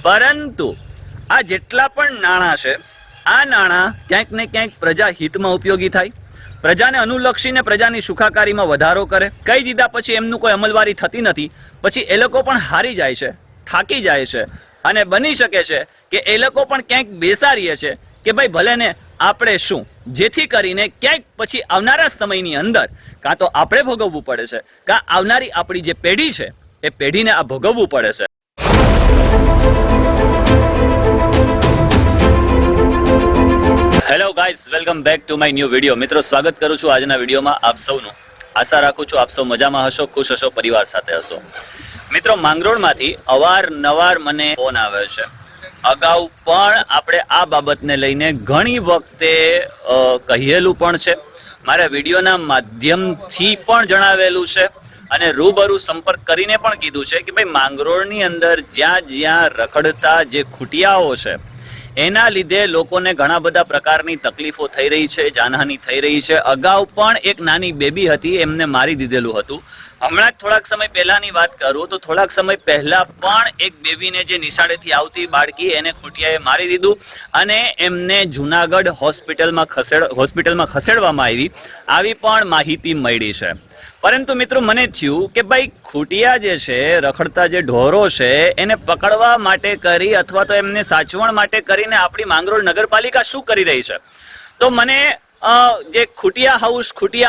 પરંતુ આ જેટલા પણ નાણાં છે, આ નાણાં ક્યાંક ને ક્યાંક પ્રજા હિતમાં ઉપયોગી થાય, પ્રજાને અનુલક્ષીને પ્રજાની સુખાકારીમાં વધારો કરે. કહી દીધા પછી એમનું કોઈ અમલવારી થતી નથી. પછી એ લોકો પણ હારી જાય છે, થાકી જાય છે, અને બની શકે છે કે એ લોકો પણ ક્યાંક બેસારીએ છે કે ભાઈ ભલે ને આપણે શું, જેથી કરીને ક્યાંક પછી આવનારા સમયની અંદર કાં તો આપણે ભોગવવું પડે છે, કાં આવનારી આપણી જે પેઢી છે એ પેઢીને આ ભોગવવું પડે છે. Hello guys, welcome back to my new video. મિત્રો, સ્વાગત કરું છું આજના વિડીયોમાં આપ સૌનું. આશા રાખું છું આપ સૌ મજામાં હશો, ખુશ હશો, પરિવાર સાથે હશો. મિત્રો, માંગરોળમાંથી અવારનવાર મને ફોન આવે છે. અગાઉ પણ આપણે આ બાબતને લઈને ઘણી વખતે કહેલું પણ છે, મારા વિડીયોના માધ્યમથી પણ જણાવેલું છે, અને રૂબરૂ સંપર્ક કરીને પણ કીધું છે કે ભાઈ માંગરોળની અંદર જ્યાં જ્યાં રખડતા જે ખૂટિયાઓ છે એના લીધે લોકોને ઘણા બધા પ્રકારની તકલીફો થઈ રહી છે, જાનહાની થઈ રહી છે. અગાઉ પણ એક નાની બેબી હતી, એમને મારી દીધેલું હતું. હમણાં જ થોડાક સમય પહેલાની વાત કરું તો થોડાક સમય પહેલા પણ એક બેબીને જે નિશાળેથી આવતી બાળકી એને ખૂટિયાએ મારી દીધું અને એમને જુનાગઢ હોસ્પિટલમાં ખસેડવામાં આવી પણ માહિતી મળી છે. પરંતુ મિત્રો, મને થયું કે ભાઈ ખૂટિયા જે છે, રખડતા જે ઢોરો છે, એને પકડવા માટે કરી અથવા તો એમને સાચવણ માટે કરીને આપણી માંગરોળ નગરપાલિકા શું કરી રહી છે? તો મને જે ખૂટિયા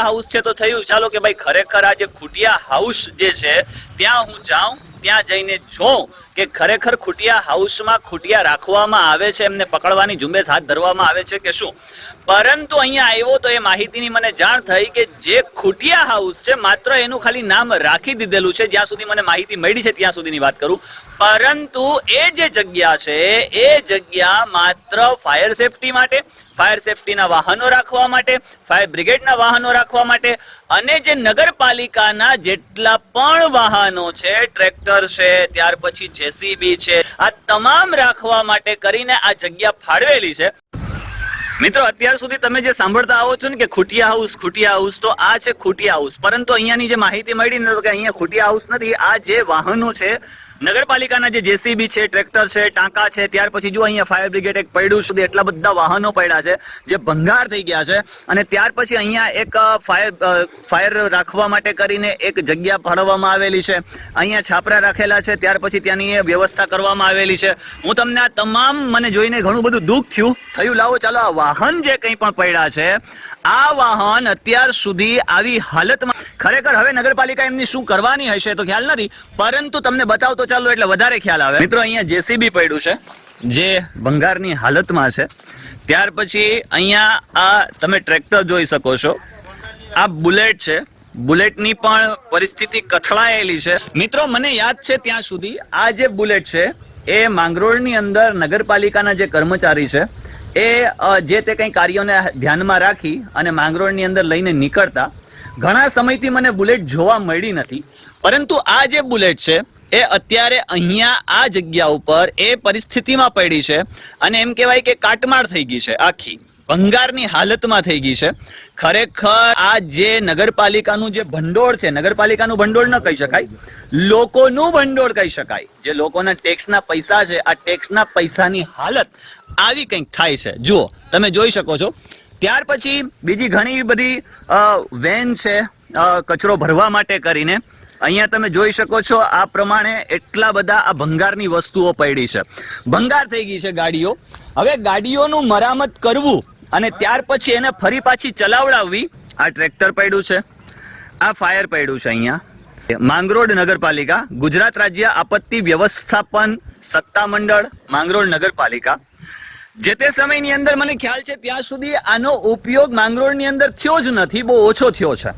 હાઉસ છે તો થયું ચાલો કે ભાઈ ખરેખર આ જે ખૂટિયા હાઉસ જે છે ત્યાં હું જાઉં, ત્યાં જઈને જોઉં કે ખરેખર ખૂટિયા હાઉસમાં ખૂટિયા રાખવામાં આવે છે, એમને પકડવાની ઝુંબેશ હાથ ધરવામાં આવે છે કે શું? પરંતુ અહીંયા આવ્યો તો એ માહિતીની મને જાણ થઈ કે જે ખૂટિયા હાઉસ છે માત્ર એનું ખાલી નામ રાખી દીધેલું છે, જ્યાં સુધી મને માહિતી મળી છે ત્યાં સુધીની વાત કરું. પરંતુ એ જે જગ્યા છે એ જગ્યા માત્ર ફાયર સેફટી માટે, ફાયર સેફટીના વાહનો રાખવા માટે, ફાયર બ્રિગેડના વાહનો રાખવા માટે અને જે નગરપાલિકાના જેટલા પણ વાહનો છે, ટ્રેક્ટર છે, ત્યાર પછી જેસીબી છે, આ તમામ રાખવા માટે કરીને આ જગ્યા ફાળવેલી છે. મિત્રો, અત્યાર સુધી તમે જે સાંભળતા આવો છો ને કે ખૂટિયા હાઉસ, તો આ છે ખૂટિયા હાઉસ. પરંતુ અહીંયાની જે માહિતી મળી ને કે અહીંયા ખૂટિયા હાઉસ નથી, આ જે વાહનો છે નગરપાલિકાના, જે જેસીબી છે, ટ્રેક્ટર છે, ટાંકા છે, ત્યાર પછી જો અહીંયા ફાયર બ્રિગેડ એક પડ્યું સુધી એટલા બધા વાહનો પડ્યા છે જે ભંગાર થઈ ગયા છે. અને ત્યાર પછી અહીંયા એક ફાયર રાખવા માટે કરીને એક જગ્યા ફાળવવામાં આવેલી છે. અહીંયા છાપરા રાખેલા છે, ત્યાર પછી ત્યાંની વ્યવસ્થા કરવામાં આવેલી છે. હું તમને આ તમામ, મને જોઈને ઘણું બધું દુઃખ થયું. લાવો ચાલો આ વાહન જે કંઈ પણ પડ્યા છે, આ વાહન અત્યાર સુધી આવી હાલતમાં, ખરેખર હવે નગરપાલિકા એમની શું કરવાની હશે તો ખ્યાલ નથી, પરંતુ તમને બતાવતો ચાલો એટલે વધારે ખ્યાલ આવે. મિત્રો, અહીંયા જેસીબી પડ્યું છે જે ભંગારની હાલતમાં છે. ત્યાર પછી અહીંયા આ તમે ટ્રેક્ટર જોઈ શકો છો. આ બુલેટ છે, બુલેટની પણ પરિસ્થિતિ કથળાયેલી છે. મિત્રો, મને યાદ છે ત્યાં સુધી આ જે બુલેટ છે એ માંગરોળની અંદર નગરપાલિકાના જે કર્મચારી છે એ જે તે કંઈ કાર્યોને ધ્યાનમાં રાખી અને માંગરોળની અંદર લઈને નીકળતા. ઘણા સમયથી મને બુલેટ જોવા મળી નથી, પરંતુ આ જે બુલેટ છે એ અત્યારે અહીંયા આ જગ્યા ઉપર એ પરિસ્થિતિમાં પડી છે અને એમ કહેવાય કે કાટમાળ થઈ ગઈ છે, આખી ભંગારની હાલતમાં થઈ ગઈ છે. ખરેખર આ જે નગરપાલિકાનું જે ભંડોળ છે, નગરપાલિકાનું ભંડોળ ન કહી શકાય, લોકોનું ભંડોળ કહી શકાય. જે લોકોના ટેક્સના પૈસા છે, આ ટેક્સના પૈસાની હાલત આવી કંઈક થાય છે. જુઓ, તમે જોઈ શકો છો. ત્યાર પછી બીજી ઘણી બધી વેન છે કચરો ભરવા માટે કરીને. અહીંયા તમે જોઈ શકો છો આ પ્રમાણે એટલા બધા આ ભંગારની વસ્તુઓ પડી છે, ભંગાર થઈ ગઈ છે ગાડીઓ. હવે ગાડીઓનું મરામત કરવું અને ત્યાર પછી એને ફરી પાછી ચલાવડાવવી. આ ટ્રેક્ટર પડ્યું છે, આ ફાયર પડ્યું છે. અહીંયા માંગરોળ નગરપાલિકા, ગુજરાત રાજ્ય આપત્તિ વ્યવસ્થાપન સત્તામંડળ માંગરોળ નગરપાલિકા. જે તે સમયની અંદર મને ખ્યાલ છે ત્યાં સુધી આનો ઉપયોગ માંગરોળની અંદર થયો જ નથી, બહુ ઓછો થયો છે.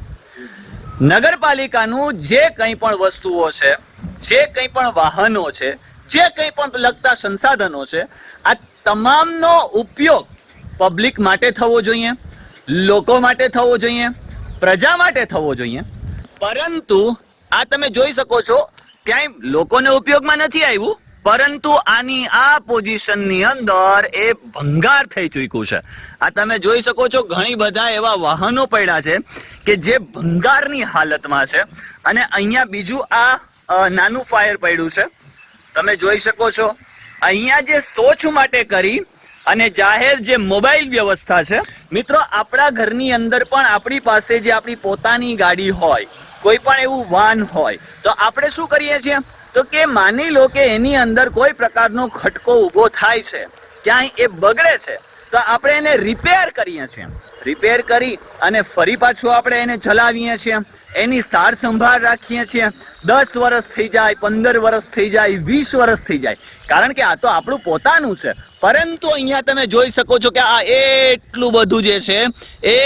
નગરપાલિકાનું જે કંઈ પણ વસ્તુઓ છે, જે કંઈ પણ વાહનો છે, જે કંઈ પણ લગતા સંસાધનો છે, આ તમામનો ઉપયોગ પબ્લિક માટે થવો જોઈએ, લોકો માટે થવો જોઈએ, પ્રજા માટે થવો જોઈએ. પરંતુ આ તમે જોઈ શકો છો ક્યાંય લોકોને ઉપયોગમાં નથી આવ્યું, પરંતુ આની આ પોઝિશનની અંદર એ ભંગાર થઈ ચૂક્યું છે. આ તમે જોઈ શકો છો ઘણી બધા એવા વાહનો પડ્યા છે કે જે ભંગારની હાલતમાં છે. અને અહીંયા બીજું આ નાનું ફાયર પડ્યું છે, તમે જોઈ શકો છો. અહીંયા જે શૌચ માટે કરી અને જાહેર જે મોબાઈલ વ્યવસ્થા છે, મિત્રો આપણા ઘરની અંદર પણ આપણી પાસે જે આપણી પોતાની ગાડી હોય, કોઈ પણ એવું વાહન હોય, તો આપણે શું કરીએ છીએ તો કે માની લો કે એની અંદર કોઈ પ્રકારનો ખટકો ઊભો થાય છે, ક્યાંય એ બગડે છે, તો આપણે એને રિપેર કરીએ છીએ. રિપેર કરી અને ફરી પાછું આપણે એને ચલાવીએ છીએ, એની સાર સંભાળ રાખીએ છીએ. 10 વર્ષ થઈ જાય, 15 વર્ષ થઈ જાય, 20 વર્ષ થઈ જાય, કારણ કે આ તો આપણું પોતાનું છે. પરંતુ અહીંયા તમે જોઈ શકો છો કે આ એટલું બધું જે છે એ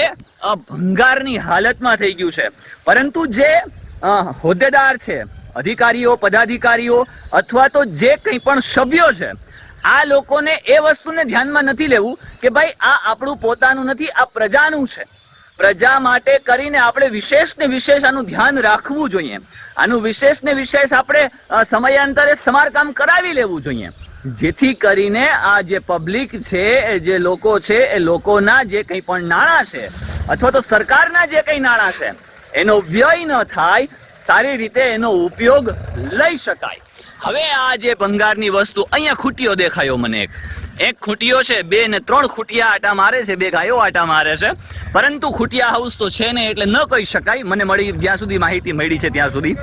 ભંગારની હાલતમાં થઈ ગયું છે. પરંતુ જે હોદ્દેદાર છે, અધિકારીઓ, પદાધિકારીઓ અથવા તો જે કંઈ પણ સભ્યો છે, આ લોકોને એ વસ્તુને ધ્યાનમાં નથી લેવું કે ભાઈ આ આપણું પોતાનું નથી, આ પ્રજાનું છે. પ્રજા માટે કરીને આપણે વિશેષ ને વિશેષ આનું ધ્યાન રાખવું જોઈએ. આનું વિશેષ ને વિશેષ આપણે સમયાંતરે સમારકામ કરાવી લેવું જોઈએ, જેથી કરીને આ જે પબ્લિક છે, જે લોકો છે, એ લોકોના જે કંઈ પણ નાણાં છે અથવા તો સરકારના જે કંઈ નાણાં છે એનો વ્યય ન થાય, સારી રીતે એનો ઉપયોગ લઈ શકાય. હવે આ જે ભંગારની વસ્તુ, અહીંયા ખૂટીઓ દેખાયો મને, એક ખૂટીઓ છે, 2 ને 3 ખૂટિયા આટા મારે છે, 2 ગાયો આટા મારે છે, પરંતુ ખૂટિયા હાઉસ તો છે ને એટલે ન કહી શકાય. મને મળી જ્યાં સુધી માહિતી મળી છે ત્યાં સુધી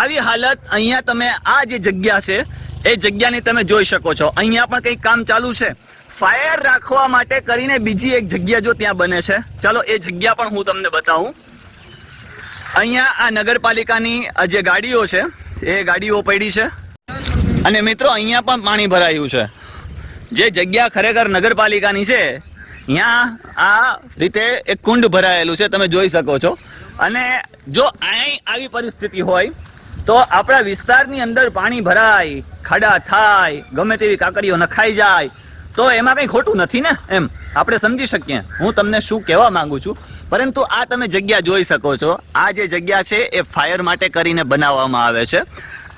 આવી હાલત. અહીંયા તમે આ જે જગ્યા છે એ જગ્યાની તમે જોઈ શકો છો. અહીંયા પણ કંઈક કામ ચાલુ છે. ફાયર રાખવા માટે કરીને બીજી એક જગ્યા જો ત્યાં બને છે, ચાલો એ જગ્યા પણ હું તમને બતાવું. અહીંયા આ નગરપાલિકાની જે ગાડીઓ છે એ ગાડીઓ પડી છે, અને મિત્રો અહીંયા પણ પાણી ભરાયું છે. જે જગ્યા ખરેખર નગરપાલિકાની છે, ત્યાં આ રીતે એક કુંડ ભરાયેલું છે, તમે જોઈ શકો છો. અને જો અહીં આવી પરિસ્થિતિ હોય તો આપણા વિસ્તારની અંદર પાણી ભરાય, ખાડા થાય, ગમે તેવી કાકડીઓ નખાઈ જાય, તો એમાં કંઈ ખોટું નથી ને, એમ આપણે સમજી શકીએ હું તમને શું કહેવા માંગુ છું. પરંતુ આ તમે જગ્યા જોઈ શકો છો. આ જે જગ્યા છે એ ફાયર માટે કરીને બનાવવામાં આવે છે.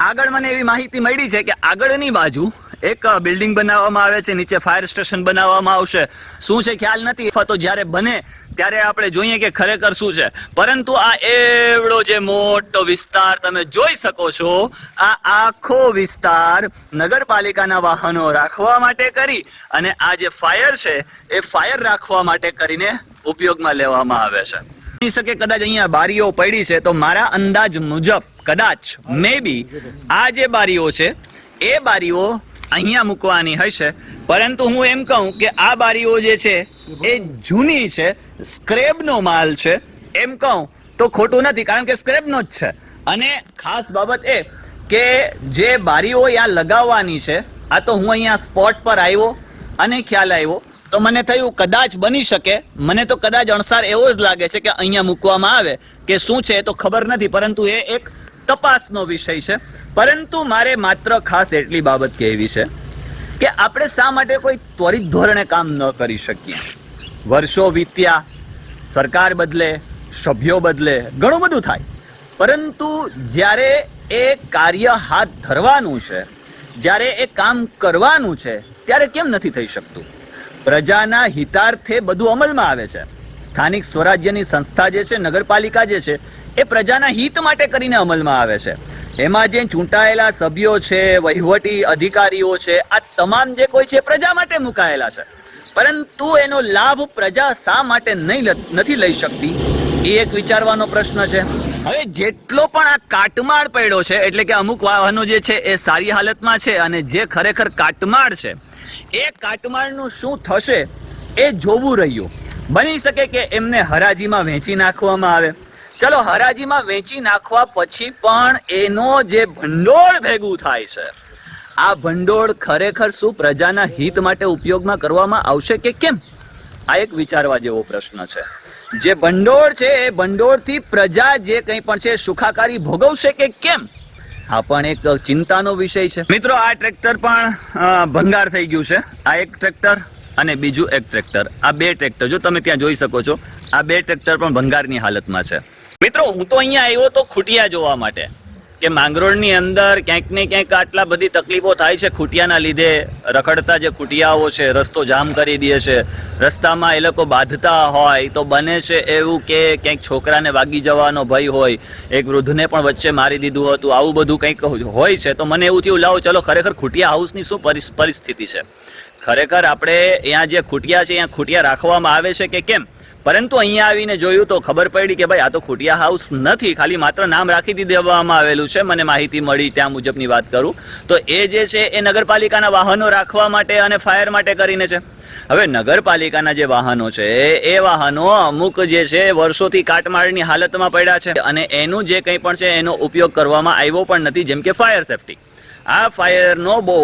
આગળ મને એવી માહિતી મળી છે કે આગળની બાજુ એક બિલ્ડિંગ બનાવવામાં આવે છે, નીચે ફાયર સ્ટેશન બનાવવામાં આવશે. શું છે ખ્યાલ નથી, અથવા તો જ્યારે બને ત્યારે આપણે જોઈએ કે ખરેખર શું છે. પરંતુ આ એવડો જે મોટો વિસ્તાર તમે જોઈ શકો છો, આ આખો વિસ્તાર નગરપાલિકાના વાહનો રાખવા માટે કરી અને આ જે ફાયર છે એ ફાયર રાખવા માટે કરીને ઉપયોગમાં લેવામાં આવે છે. બની શકે કદાચ અહીંયા બારીઓ પડી છે, તો મારા અંદાજ મુજબ કદાચ મે બી આ જે બારીઓ છે એ બારીઓ અહીંયા મૂકવાની હશે. પરંતુ હું એમ કહું કે આ બારીઓ જે છે એ જૂની છે, સ્ક્રેપનો માલ છે, એમ કહું તો ખોટું નથી, કારણ કે સ્ક્રેપનો જ છે. અને ખાસ બાબત એ કે જે બારીઓ અહીંયા લગાવવાની છે, આ તો હું અહીંયા સ્પોટ પર આવ્યો અને ખ્યાલ આવ્યો, તો મને થયું કદાચ બની શકે, મને તો કદાચ અણસાર એવો જ લાગે છે કે અહીંયા મૂકવામાં આવે, કે શું છે તો ખબર નથી, પરંતુ એ એક તપાસનો વિષય છે. પરંતુ મારે માત્ર ખાસ એટલી બાબત કહેવી છે કે આપણે શા માટે કોઈ ત્વરિત ધોરણે કામ ન કરી શકીએ. વર્ષો વીત્યા, સરકાર બદલે, સભ્યો બદલે, ઘણું બધું થાય, પરંતુ જ્યારે એ કાર્ય હાથ ધરવાનું છે, જ્યારે એ કામ કરવાનું છે, ત્યારે કેમ નથી થઈ શકતું? પ્રજાના હિતાર્થે બધું અમલમાં આવે છે. સ્થાનિક સ્વરાજ્યની સંસ્થા જે છે, નગરપાલિકા જે છે, એ પ્રજાના હિત માટે કરીને અમલમાં આવે છે. એમાં જે ચૂંટાયેલા સભ્યો છે, વહીવટી અધિકારીઓ છે, આ તમામ જે કોઈ છે પ્રજા માટે મુકાયેલા છે. પરંતુ એનો લાભ પ્રજા શા માટે નથી લઈ શકતી, એ એક વિચારવાનો પ્રશ્ન છે. હવે જેટલો પણ આ કાટમાળ પડ્યો છે, એટલે કે અમુક વાહનો જે છે એ સારી હાલતમાં છે, અને જે ખરેખર કાટમાળ છે એ કાટમાળનું શું થશે એ જોવું રહ્યું. બની શકે કે એમને હરાજીમાં વેચી નાખવામાં આવે. ચલો, હરાજીમાં વેચી નાખવા પછી પણ એનો જે ભંડોળ ભેગું થાય છે, આ ભંડોળ ખરેખર શું પ્રજાના હિત માટે ઉપયોગમાં કરવામાં આવશે કે કેમ? આ એક વિચારવા જેવો પ્રશ્ન છે. જે ભંડોળ છે એ ભંડોળથી પ્રજા જે કંઈ પણ છે સુખાકારી ભોગવશે કે કેમ? આ પણ એક ચિંતાનો વિષય છે. મિત્રો, આ ટ્રેક્ટર પણ ભંગાર થઈ ગયું છે. આ એક ટ્રેક્ટર અને બીજું એક ટ્રેક્ટર, આ 2 ટ્રેક્ટર જો તમે ત્યાં જોઈ શકો છો, આ 2 ટ્રેક્ટર પણ ભંગારની હાલતમાં છે. મિત્રો, હું તો અહીંયા આવ્યો તો ખૂટિયા જોવા માટે, કે માંગરોળની અંદર ક્યાંક ને ક્યાંક આટલા બધી તકલીફો થાય છે ખૂટિયાના લીધે. રખડતા જે ખૂટિયાઓ છે રસ્તો જામ કરી દે છે, રસ્તામાં એ લોકો બાંધતા હોય તો બને છે એવું કે ક્યાંક છોકરાને વાગી જવાનો ભય હોય, એક વૃદ્ધને પણ વચ્ચે મારી દીધું હતું, આવું બધું કંઈક હોય છે. તો મને એવું થયું લાવો ચલો ખરેખર ખૂટિયા હાઉસની શું પરિસ્થિતિ છે, ખરેખર આપણે અહીંયા જે ખૂટિયા છે અહીંયા ખૂટિયા રાખવામાં આવે છે કે કેમ. પરંતુ અહીંયા આવીને જોયું તો ખબર પડી કે ભાઈ આ તો ખૂટિયા હાઉસ નથી, ખાલી માત્ર નામ રાખી દેવામાં આવેલું છે. મને માહિતી મળી ત્યાં મુજબની વાત કરું તો એ જે છે એ નગરપાલિકાના વાહનો રાખવા માટે અને ફાયર માટે કરીને છે. હવે નગરપાલિકાના જે વાહનો છે એ વાહનો અમુક જે છે વર્ષોથી કાટમાળની હાલતમાં પડ્યા છે અને એનું જે કંઈ પણ છે એનો ઉપયોગ કરવામાં આવ્યો પણ નથી, જેમ કે ફાયર સેફટી. આ ફાયરનો બહુ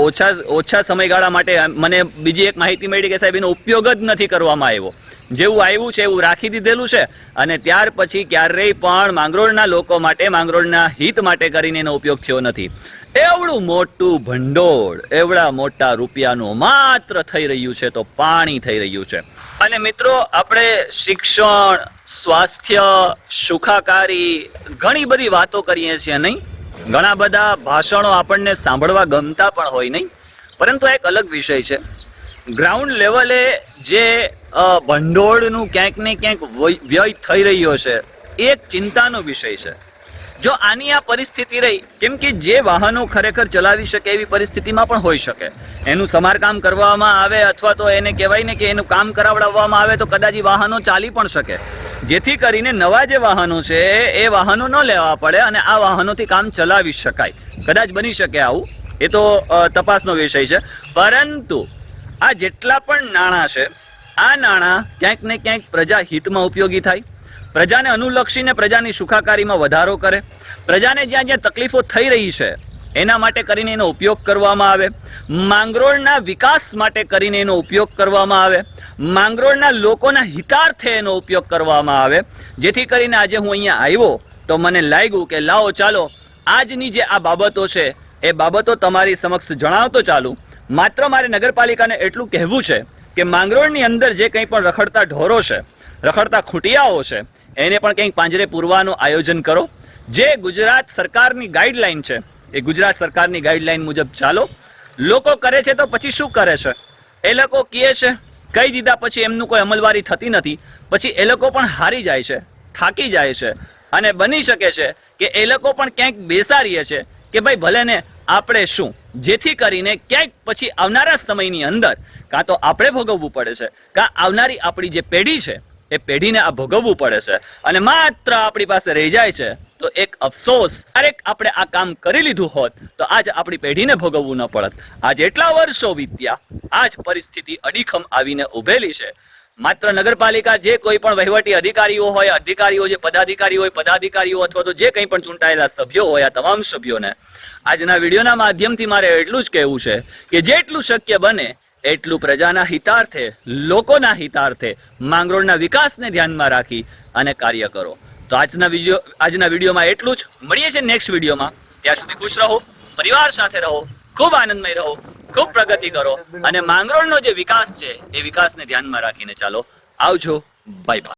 ઓછા સમયગાળા માટે મને બીજી એક માહિતી મળી કે સાહેબ એનો ઉપયોગ જ નથી કરવામાં આવ્યો. જેવું આવ્યું છે એવું રાખી દીધેલું છે અને ત્યાર પછી ક્યારેય પણ માંગરોળના લોકો માટે, માંગરોળના હિત માટે કરીને એનો ઉપયોગ થયો નથી. એવડું મોટું ભંડોળ, એવડા મોટા રૂપિયાનું માત્ર થઈ રહ્યું છે તો પાણી થઈ રહ્યું છે. અને મિત્રો આપણે શિક્ષણ, સ્વાસ્થ્ય, સુખાકારી ઘણી બધી વાતો કરીએ છીએ નહીં, ઘણા બધા ભાષણો આપણને સાંભળવા ગમતા પણ હોય નહીં, પરંતુ એક અલગ વિષય છે ગ્રાઉન્ડ લેવલે જે ભંડોળનું ક્યાંક ને ક્યાંક વ્યય થઈ રહ્યો છે એ એક ચિંતાનો વિષય છે. જો આની આ પરિસ્થિતિ રહી, કેમ કે જે વાહનો ખરેખર ચલાવી શકે એવી પરિસ્થિતિમાં પણ હોઈ શકે, એનું સમારકામ કરવામાં આવે અથવા તો એને કહેવાય ને કે એનું કામ કરાવડાવવામાં આવે તો કદાચ એ વાહનો ચાલી પણ શકે, જેથી કરીને નવા જે વાહનો છે એ વાહનો ન લેવા પડે અને આ વાહનોથી કામ ચલાવી શકાય. કદાચ બની શકે આવું, એ તો તપાસનો વિષય છે. પરંતુ આ જેટલા પણ નાણાં છે આ નાણાં ક્યાંક ને ક્યાંક પ્રજા હિતમાં ઉપયોગી થાય, પ્રજાને અનુલક્ષીને પ્રજાની સુખાકારીમાં વધારો કરે, પ્રજાને જ્યાં જ્યાં તકલીફો થઈ રહી છે એના માટે કરીને એનો ઉપયોગ કરવામાં આવે, માંગરોળના વિકાસ માટે કરીને એનો ઉપયોગ કરવામાં આવે, માંગરોળના લોકોના હિતાર્થે એનો ઉપયોગ કરવામાં આવે. જેથી કરીને આજે હું અહીંયા આવ્યો તો મને લાગ્યું કે લાવો ચાલો આજની જે આ બાબતો છે એ બાબતો તમારી સમક્ષ જણાવતો ચાલું. માત્ર મારે નગરપાલિકાને એટલું કહેવું છે કે માંગરોળની અંદર જે કંઈ પણ રખડતા ઢોરો છે, રખડતા ખૂટિયાઓ છે, એને પણ કંઈક પાંજરે પૂરવાનું આયોજન કરો. જે ગુજરાત સરકારની ગાઈડલાઈન છે એ ગુજરાત સરકારની ગાઈડલાઈન મુજબ ચાલો. લોકો કરે છે તો પછી શું કરે છે, એ લોકો કહે છે કહી દીધા પછી એમનું કોઈ અમલવારી થતી નથી, પછી એ લોકો પણ હારી જાય છે, થાકી જાય છે અને બની શકે છે કે એ લોકો પણ ક્યાંક બેસારીએ છે કે ભાઈ ભલે ને આપણે શું, જેથી કરીને ક્યાંક પછી આવનારા સમયની અંદર કાં તો આપણે ભોગવવું પડે છે કાં આવનારી આપણી જે પેઢી છે એ પેઢીને આ ભોગવવું પડે છે અને માત્ર આપણી પાસે રહી જાય છે તો એક અફસોસ, ક્યારેક આપણે આ કામ કરી લીધું હોત તો આજ આપણી પેઢીને ભોગવવું ન પડત. આજ એટલા વર્ષો વીત્યા, આજ પરિસ્થિતિ અડીખમ આવીને ઉભેલી છે. માત્ર નગરપાલિકા જે કોઈ પણ વહીવટી અધિકારીઓ હોય, અધિકારીઓ જે પદાધિકારીઓ હોય, પદાધિકારીઓ અથવા તો જે કંઈ પણ ચૂંટાયેલા સભ્યો હોય, આ તમામ સભ્યોને આજના વિડીયોના માધ્યમથી મારે એટલું જ કહેવું છે કે જેટલું શક્ય બને એટલું પ્રજાના હિતાર્થે, લોકોના હિતાર્થે, માંગરોળના વિકાસને ધ્યાનમાં રાખી અને કાર્ય કરો. તો આજના વિડીયોમાં એટલું જ. મળીએ છીએ નેક્સ્ટ વિડીયોમાં. ત્યાં સુધી ખુશ રહો, પરિવાર સાથે રહો, ખૂબ આનંદમય રહો, ખૂબ પ્રગતિ કરો અને માંગરોળનો જે વિકાસ છે એ વિકાસને ધ્યાનમાં રાખીને ચાલો. આવજો, બાય બાય.